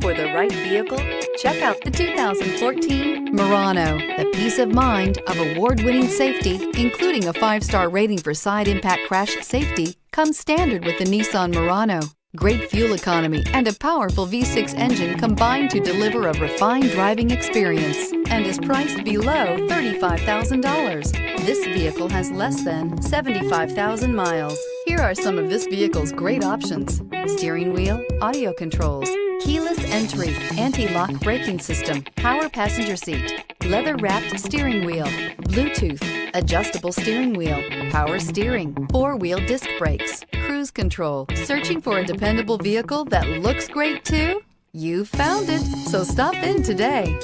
For the right vehicle, check out the 2014 Murano. The peace of mind of award-winning safety, including a 5-star rating for side impact crash safety, comes standard with the Nissan Murano. Great fuel economy and a powerful V6 engine combine to deliver a refined driving experience and is priced below $35,000. This vehicle has less than 75,000 miles. Here are some of this vehicle's great options: steering wheel audio controls, keyless entry, anti-lock braking system, power passenger seat, leather-wrapped steering wheel, Bluetooth, adjustable steering wheel, power steering, 4-wheel disc brakes, cruise control. Searching for a dependable vehicle that looks great too? You found it, so stop in today.